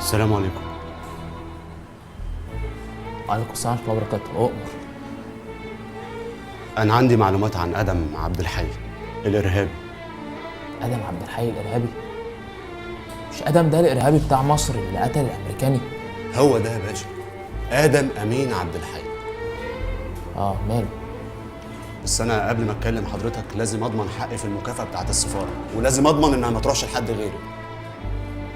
السلام عليكم. وعليكم السلام ورحمة الله وبركاته. أؤمر. أنا عندي معلومات عن آدم عبد الحي الإرهابي. آدم عبد الحي الإرهابي؟ مش آدم ده الإرهابي بتاع مصر اللي قتل الأمريكاني؟ هو ده يا باشا، آدم أمين عبد الحي. ماله؟ بس أنا قبل ما أتكلم حضرتك لازم أضمن حقي في المكافأة بتاعت السفارة، ولازم أضمن إنها ما تروحش لحد غيري.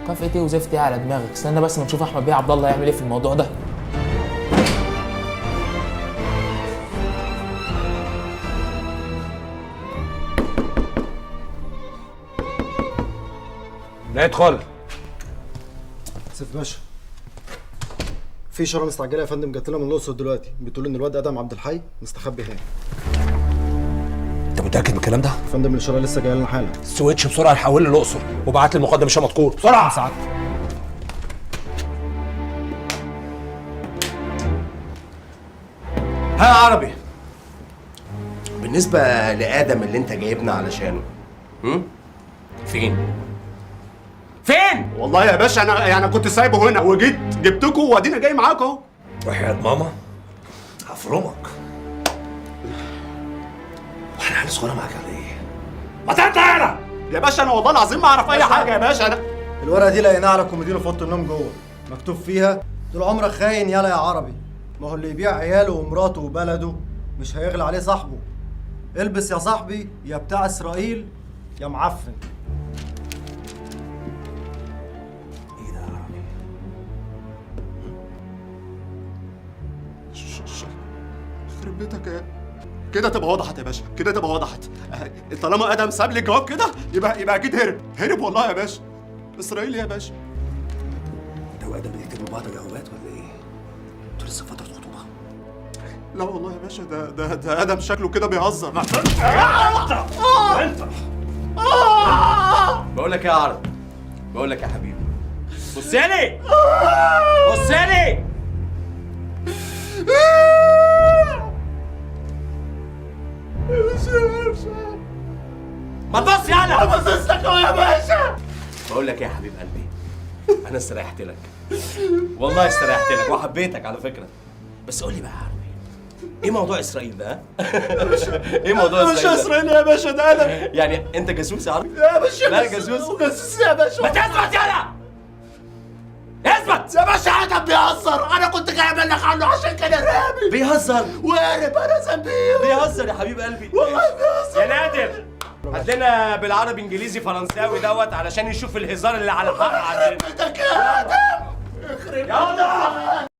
مكافأة إيه وزفت إيه على دماغك؟ استنى بس ما نشوف أحمد بيه عبد الله يعمل إيه في الموضوع ده. لا ادخل. سيف باشا، في اشاره مستعجله يا فندم جات لنا من الاقصر دلوقتي، بتقول ان الواد ادم عبد الحي مستخبي هنا. انت متاكد من الكلام ده؟ يا فندم الاشاره لسه جايه لنا حالا. سويتش بسرعه نحول للاقصر وبعت لي المقدم هشام مذكور بسرعه. سعد. ها يا عربي، بالنسبة لآدم اللي انت جايبنا علشانه، فين؟ فين؟ والله يا باشا أنا كنت سايبه هنا وجيت جبتكم وأدينا جاي معاكم أهو. وحياة ماما هفرمك. واحنا عيال صغيرة معاك على ايه؟ ما تنطق هنا! يا باشا أنا والله العظيم ما أعرف أي حاجة يا باشا. أنا الورقه دي لقيناها على الكومودينو في اوضه النوم جوه، مكتوب فيها طول عمرك خاين يالا يا عربي، ما هو اللي يبيع عياله ومراته وبلده مش هيغلى عليه صاحبه. البس يا صاحبي يا بتاع اسرائيل يا معفن. ايه ده يا عربي؟ يخرب بيتك كده تبقى وضحت يا باشا، كده تبقى وضحت. طالما ادم ساب لي الجواب كده يبقى اكيد هرب والله يا باشا. اسرائيل يا باشا. انت وادم بتكتبوا لبعض جوابات ولا ايه؟ انتوا لسه فترة خطوبة؟ لا والله يا باشا، ده ادم شكله كده بيهزر. انت بقول لك ايه يا عربي؟ بقول لك يا حبيبي، بص لي بص لي. ما تبص يالا. بص لك يا باشا. بقول لك ايه يا حبيب قلبي، انا استريحت لك والله، استريحت لك وحبيتك على فكره. بس قول لي بقى يا عربي، ايه موضوع اسرائيل ده؟ ايه موضوع مش اسرائيل ده؟ اسرائيل يا باشا، ده ادم يعني انت جاسوس يا عربي؟ يا باشا. لا جاسوس جاسوس يا باشا. ما تثبت يالا، اثبت يا باشا ادم بيهزر، انا كنت جاي ابلغ عنه عشان كان ارهابي بيهزر وهرب. انا ذنبي بيهزر يا حبيب قلبي والله بيهزر. يا نادر، هات لنا بالعربي انجليزي فرنساوي دوت علشان يشوف الهزار اللي على حق عندنا. بيتك يا ادم. يلا